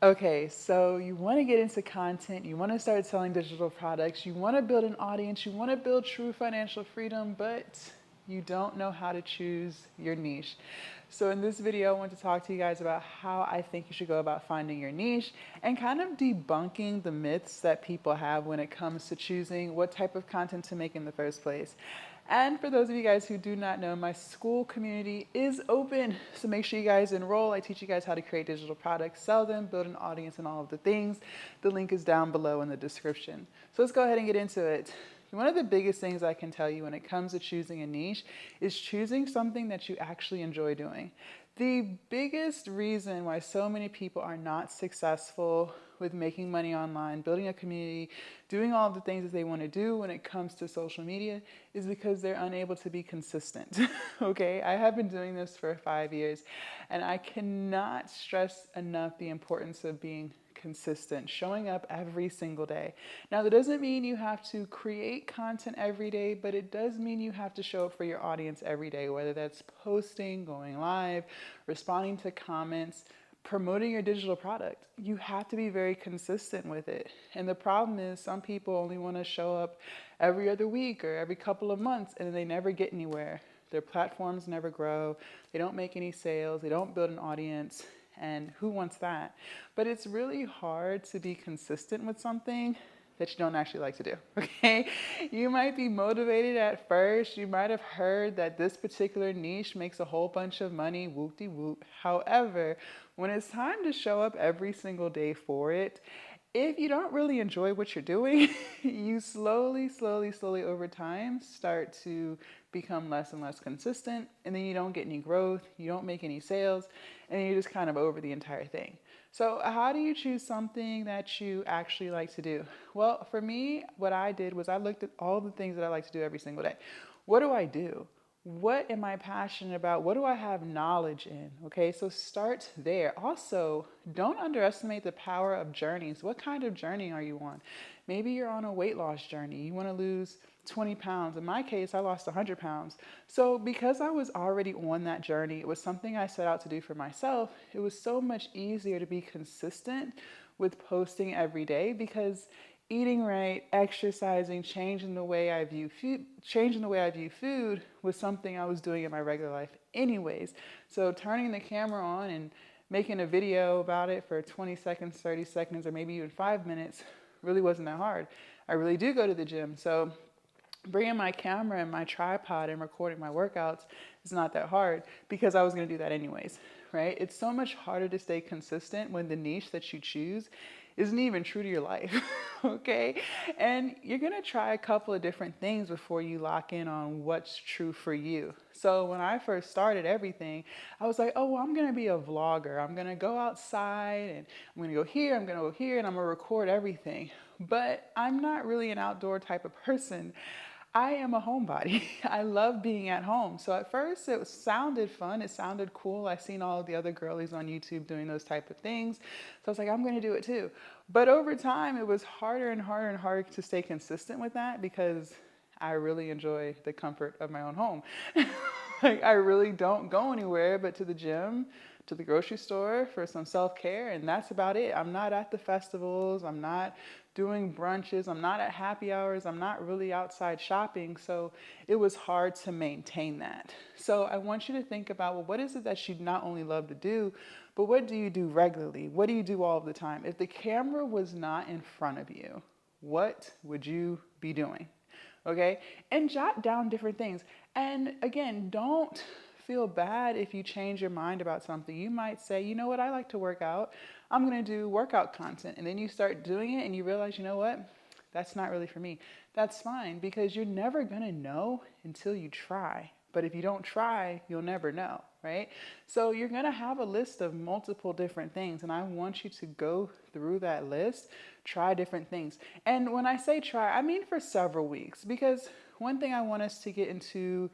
Okay, so you want to get into content, you want to start selling digital products, you want to build an audience, you want to build true financial freedom, but you don't know how to choose your niche. So in this video, I want to talk to you guys about how I think you should go about finding your niche and kind of debunking the myths that people have when it comes to choosing what type of content to make in the first place. And for those of you guys who do not know, my Skool community is open. So make sure you guys enroll. I teach you guys how to create digital products, sell them, build an audience, and all of the things. The link is down below in the description. So let's go ahead and get into it. One of the biggest things I can tell you when it comes to choosing a niche is choosing something that you actually enjoy doing. The biggest reason why so many people are not successful with making money online, building a community, doing all of the things that they want to do when it comes to social media is because they're unable to be consistent. Okay, I have been doing this for 5 years and I cannot stress enough the importance of being consistent, showing up every single day. Now, that doesn't mean you have to create content every day, but it does mean you have to show up for your audience every day, whether that's posting, going live, responding to comments, promoting your digital product. You have to be very consistent with it. And the problem is some people only want to show up every other week or every couple of months and they never get anywhere. Their platforms never grow. They don't make any sales. They don't build an audience. And who wants that? But it's really hard to be consistent with something that you don't actually like to do, okay? You might be motivated at first. You might have heard that this particular niche makes a whole bunch of money, whoop-de-whoop. However, when it's time to show up every single day for it, if you don't really enjoy what you're doing, you slowly over time start to become less and less consistent, and then you don't get any growth, you don't make any sales, and you're just kind of over the entire thing. So how do you choose something that you actually like to do? Well, for me, what I did was I looked at all the things that I like to do every single day. What do I do? What am I passionate about? What do I have knowledge in? Okay, so start there. Also, don't underestimate the power of journeys. What kind of journey are you on? Maybe you're on a weight loss journey. You want to lose 20 pounds. In my case, I lost 100 pounds. So because I was already on that journey, it was something I set out to do for myself. It was so much easier to be consistent with posting every day because eating right, exercising, changing the way I view food was something I was doing in my regular life anyways. So turning the camera on and making a video about it for 20 seconds, 30 seconds, or maybe even 5 minutes really wasn't that hard. I really do go to the gym. So bringing my camera and my tripod and recording my workouts is not that hard because I was going to do that anyways, right? It's so much harder to stay consistent when the niche that you choose isn't even true to your life, okay? And you're gonna try a couple of different things before you lock in on what's true for you. So when I first started everything, I was like, oh, well, I'm gonna be a vlogger. I'm gonna go outside and I'm gonna go here, I'm gonna go here, and I'm gonna record everything. But I'm not really an outdoor type of person. I am a homebody. I love being at home. So at first it sounded fun. It sounded cool. I seen all of the other girlies on YouTube doing those type of things. So I was like, I'm going to do it too. But over time, it was harder and harder and harder to stay consistent with that because I really enjoy the comfort of my own home. Like I really don't go anywhere but to the gym, to the grocery store for some self-care, and that's about it. I'm not at the festivals. I'm not doing brunches. I'm not at happy hours. I'm not really outside shopping. So it was hard to maintain that. So I want you to think about, well, what is it that you not only love to do, but what do you do regularly? What do you do all of the time? If the camera was not in front of you, what would you be doing? Okay? And jot down different things. And again, don't feel bad if you change your mind about something. You might say, you know what, I like to work out. I'm going to do workout content. And then you start doing it and you realize, you know what, that's not really for me. That's fine because you're never going to know until you try. But if you don't try, you'll never know, right? So you're going to have a list of multiple different things. And I want you to go through that list, try different things. And when I say try, I mean for several weeks. Because one thing I want us to get into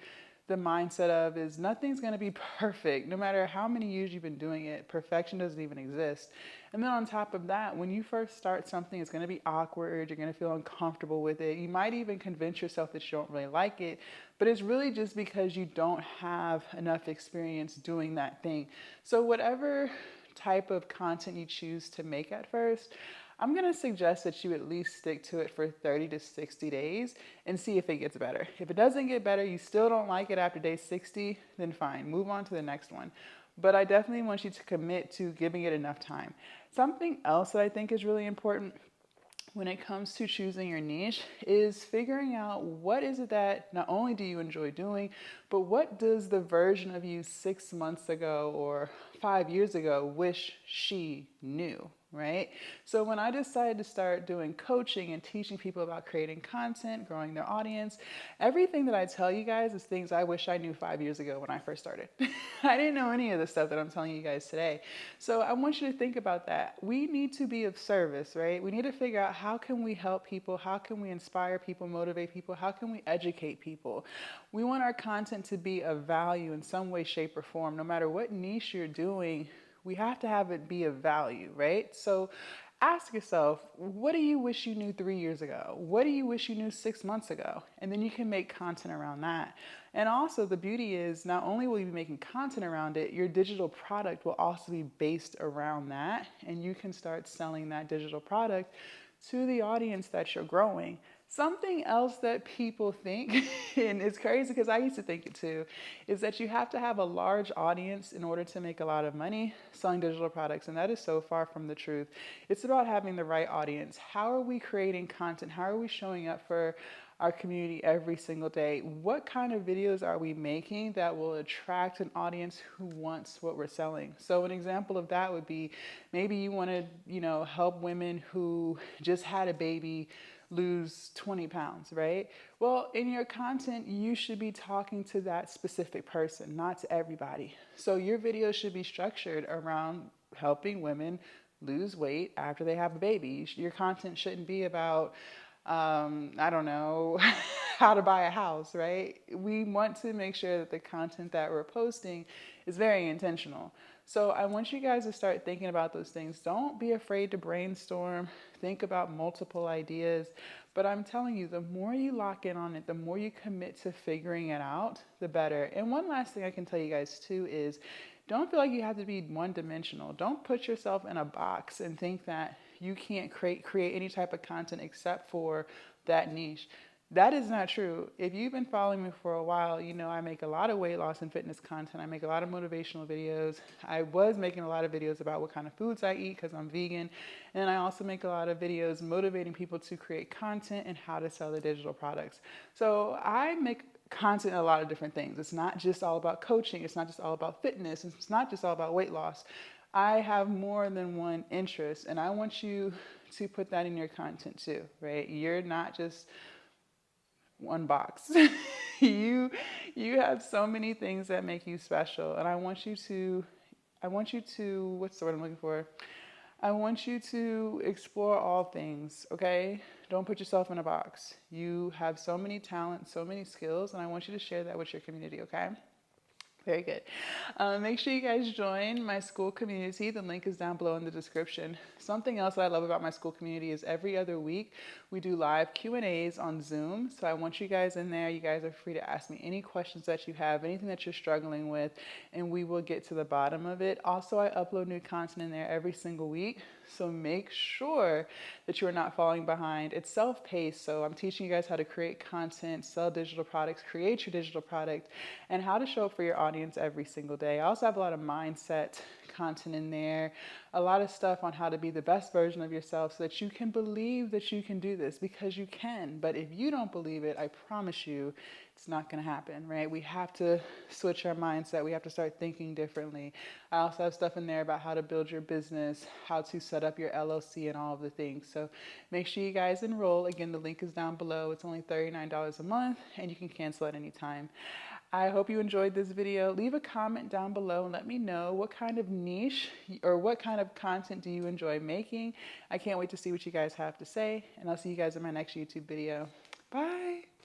the mindset of is nothing's going to be perfect. No matter how many years you've been doing it, perfection doesn't even exist. And then on top of that, when you first start something, it's going to be awkward. You're going to feel uncomfortable with it. You might even convince yourself that you don't really like it, but it's really just because you don't have enough experience doing that thing. So whatever type of content you choose to make at first, I'm going to suggest that you at least stick to it for 30 to 60 days and see if it gets better. If it doesn't get better, you still don't like it after day 60, then fine, move on to the next one. But I definitely want you to commit to giving it enough time. Something else that I think is really important when it comes to choosing your niche is figuring out what is it that not only do you enjoy doing, but what does the version of you 6 months ago or 5 years ago wish she knew, right? So when I decided to start doing coaching and teaching people about creating content, growing their audience, everything that I tell you guys is things I wish I knew 5 years ago when I first started. I didn't know any of the stuff that I'm telling you guys today. So I want you to think about that. We need to be of service, right? We need to figure out how can we help people? How can we inspire people, motivate people? How can we educate people? We want our content to be of value in some way, shape, or form. No matter what niche you're doing, we have to have it be of value, right? So ask yourself, what do you wish you knew 3 years ago? What do you wish you knew 6 months ago? And then you can make content around that. And also the beauty is not only will you be making content around it, your digital product will also be based around that. And you can start selling that digital product to the audience that you're growing. Something else that people think, and it's crazy because I used to think it too, is that you have to have a large audience in order to make a lot of money selling digital products. And that is so far from the truth. It's about having the right audience. How are we creating content? How are we showing up for our community every single day? What kind of videos are we making that will attract an audience who wants what we're selling? So an example of that would be maybe you want to, help women who just had a baby lose 20 pounds, right? Well, in your content, you should be talking to that specific person, not to everybody. So your video should be structured around helping women lose weight after they have a baby. Your content shouldn't be about, I don't know, how to buy a house, right? We want to make sure that the content that we're posting is very intentional. So I want you guys to start thinking about those things. Don't be afraid to brainstorm. Think about multiple ideas. But I'm telling you, the more you lock in on it, the more you commit to figuring it out, the better. And one last thing I can tell you guys too is don't feel like you have to be one-dimensional. Don't put yourself in a box and think that you can't create any type of content except for that niche. That is not true. If you've been following me for a while, you know I make a lot of weight loss and fitness content. I make a lot of motivational videos. I was making a lot of videos about what kind of foods I eat because I'm vegan. And I also make a lot of videos motivating people to create content and how to sell their digital products. So I make content in a lot of different things. It's not just all about coaching. It's not just all about fitness. It's not just all about weight loss. I have more than one interest, and I want you to put that in your content too, right? You're not just one box. you have so many things that make you special, and I want you to what's the word I'm looking for? I want you to explore all things, okay? Don't put yourself in a box. You have so many talents, so many skills, and I want you to share that with your community, okay? Very good. Make sure you guys join my Skool community. The link is down below in the description. Something else that I love about my Skool community is every other week we do live Q&As on Zoom. So I want you guys in there. You guys are free to ask me any questions that you have, anything that you're struggling with, and we will get to the bottom of it. Also, I upload new content in there every single week. So make sure that you are not falling behind. It's self-paced, so I'm teaching you guys how to create content, sell digital products, create your digital product, and how to show up for your audience every single day. I also have a lot of mindset content in there, a lot of stuff on how to be the best version of yourself so that you can believe that you can do this, because you can. But if you don't believe it, I promise you it's not going to happen, right? We have to switch our mindset. We have to start thinking differently. I also have stuff in there about how to build your business, how to set up your LLC, and all of the things. So make sure you guys enroll. Again, the link is down below. It's only $39 a month, and you can cancel at any time. I hope you enjoyed this video. Leave a comment down below and let me know what kind of niche or what kind of content do you enjoy making. I can't wait to see what you guys have to say, and I'll see you guys in my next YouTube video. Bye.